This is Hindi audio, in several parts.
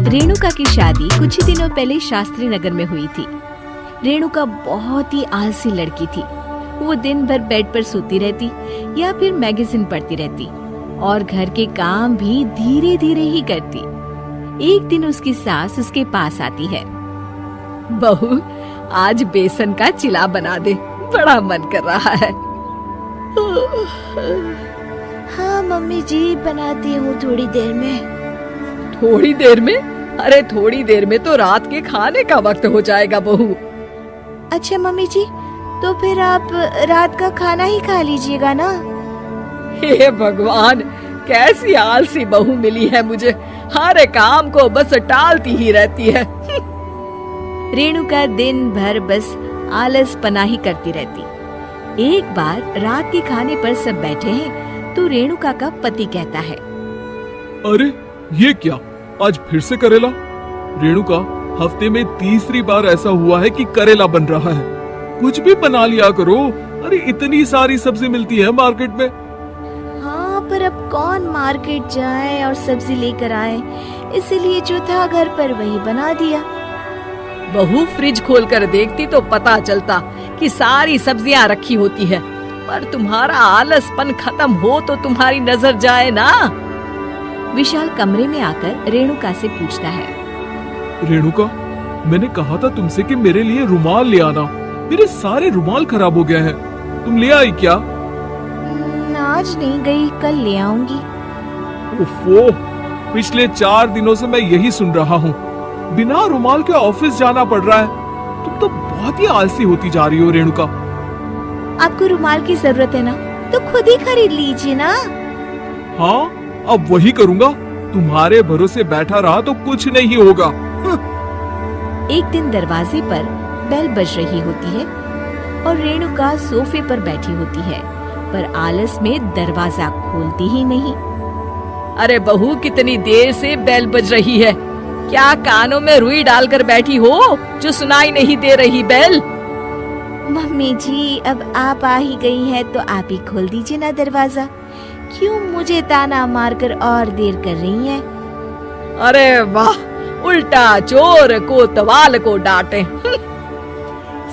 रेणुका की शादी कुछ ही दिनों पहले शास्त्री नगर में हुई थी। रेणुका बहुत ही आलसी लड़की थी। वो दिन भर बेड पर सोती रहती या फिर मैगजीन पढ़ती रहती और घर के काम भी धीरे धीरे ही करती। एक दिन उसकी सास उसके पास आती है। बहू, आज बेसन का चिला बना दे, बड़ा मन कर रहा है। हाँ मम्मी जी, बनाती हूँ थोड़ी देर में। थोड़ी देर में? अरे थोड़ी देर में तो रात के खाने का वक्त हो जाएगा बहू। अच्छा मम्मी जी, तो फिर आप रात का खाना ही खा लीजिएगा ना। हे भगवान, कैसी आलसी बहू मिली है मुझे, हर काम को बस टालती ही रहती है। रेणुका दिन भर बस आलसपना ही करती रहती। एक बार रात के खाने पर सब बैठे हैं तो रेणुका का पति कहता है, अरे ये क्या, आज फिर से करेला? रेणुका, हफ्ते में तीसरी बार ऐसा हुआ है कि करेला बन रहा है। कुछ भी बना लिया करो। अरे इतनी सारी सब्जी मिलती है मार्केट में। हाँ, पर अब कौन मार्केट जाए और सब्जी लेकर आए, इसलिए जो था घर पर वही बना दिया। बहू, फ्रिज खोलकर देखती तो पता चलता कि सारी सब्जियां रखी होती है, पर तुम्हारा आलसपन खत्म हो तो तुम्हारी नजर जाए ना। विशाल कमरे में आकर रेणुका से पूछता है, रेणुका, मैंने कहा था तुमसे कि मेरे लिए रुमाल ले आना। मेरे सारे रुमाल खराब हो गए हैं। तुम ले आई क्या? आज नहीं गई, कल ले आऊंगी। ओफो, पिछले 4 दिनों से मैं यही सुन रहा हूँ। बिना रुमाल के ऑफिस जाना पड़ रहा है। तुम तो बहुत ही आलसी होती जा रही हो रेणुका। आपको रुमाल की जरूरत है ना, तो खुद ही खरीद लीजिए ना। हाँ, अब वही करूँगा। तुम्हारे भरोसे बैठा रहा तो कुछ नहीं होगा। एक दिन दरवाजे पर बेल बज रही होती है और रेणुका सोफे पर बैठी होती है, पर आलस में दरवाजा खोलती ही नहीं। अरे बहू, कितनी देर से बेल बज रही है? क्या कानों में रुई डालकर बैठी हो जो सुनाई नहीं दे रही बेल? मम्मी जी, अब आप आ ही गई हैं तो आप ही खोल दीजिए ना दरवाजा। क्यों मुझे ताना मारकर और देर कर रही हैं? अरे वाह, उल्टा चोर कोतवाल को डांटे।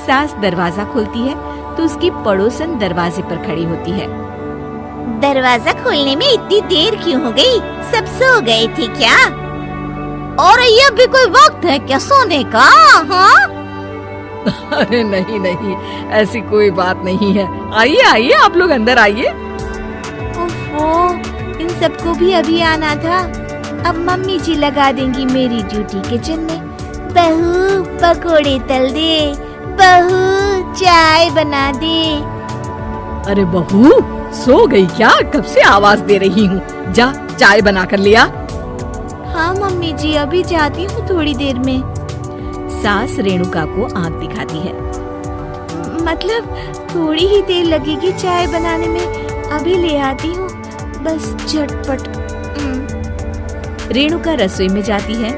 सास दरवाजा खोलती है तो उसकी पड़ोसन दरवाजे पर खड़ी होती है। दरवाजा खोलने में इतनी देर क्यों हो गई? सब सो गए थे क्या? और ये भी कोई वक्त है क्या सोने का? हाँ? अरे नहीं नहीं, ऐसी कोई बात नहीं है। आइए आइए, आप लोग अंदर आइए। ओफो, इन सबको भी अभी आना था। अब मम्मी जी लगा देंगी मेरी ड्यूटी किचन में। बहू, पकोड़े तल दे। बहू, चाय बना दे। अरे बहू, सो गई क्या? कब से आवाज दे रही हूँ, जा चाय बना कर लिया। हाँ मम्मी जी, अभी जाती हूँ थोड़ी देर में। सास रेणुका को आंख दिखाती है। मतलब थोड़ी ही देर लगेगी चाय बनाने में, अभी ले आती हूँ, बस झटपट। रेणुका रसोई में जाती है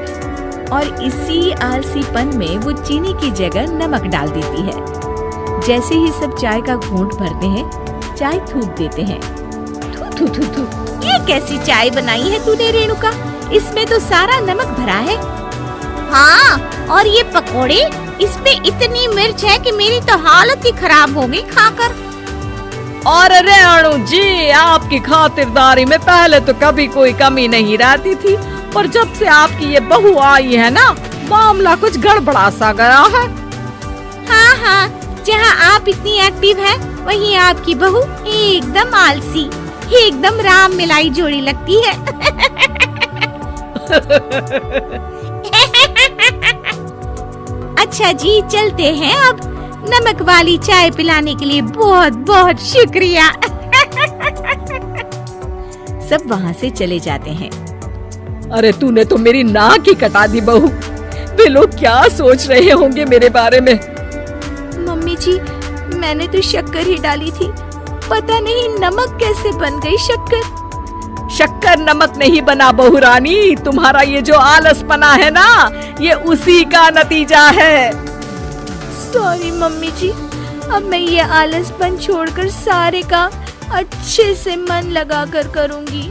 और इसी आलसीपन में वो चीनी की जगह नमक डाल देती है। जैसे ही सब चाय का घूंट भरते हैं, चाय थूक देते हैं। थू थू थू थू, ये कैसी चाय बनाई है तूने रेणुका? इसमें तो सारा नमक भरा है। हाँ, और ये पकोड़े, इसमें इतनी मिर्च है कि मेरी तो हालत ही खराब हो गई खाकर। और रेणु जी, आपकी खातिरदारी में पहले तो कभी कोई कमी नहीं रहती थी, पर जब से आपकी ये बहू आई है ना, मामला कुछ गड़बड़ा सा गया है। हाँ हाँ, जहाँ आप इतनी एक्टिव हैं, वहीं आपकी बहू एकदम आलसी, एकदम राम मिलाई जोड़ी लगती है। अच्छा जी, चलते हैं अब। नमक वाली चाय पिलाने के लिए बहुत बहुत शुक्रिया। सब वहाँ से चले जाते हैं। अरे तूने तो मेरी नाक ही कटा दी बहू। वे लोग क्या सोच रहे होंगे मेरे बारे में? मम्मी जी, मैंने तो शक्कर ही डाली थी, पता नहीं नमक कैसे बन गई शक्कर। शक्कर नमक नहीं बना बहू रानी, तुम्हारा ये जो आलसपना है ना, ये उसी का नतीजा है। सॉरी मम्मी जी, अब मैं ये आलसपन छोड़कर सारे काम अच्छे से मन लगाकर करूंगी।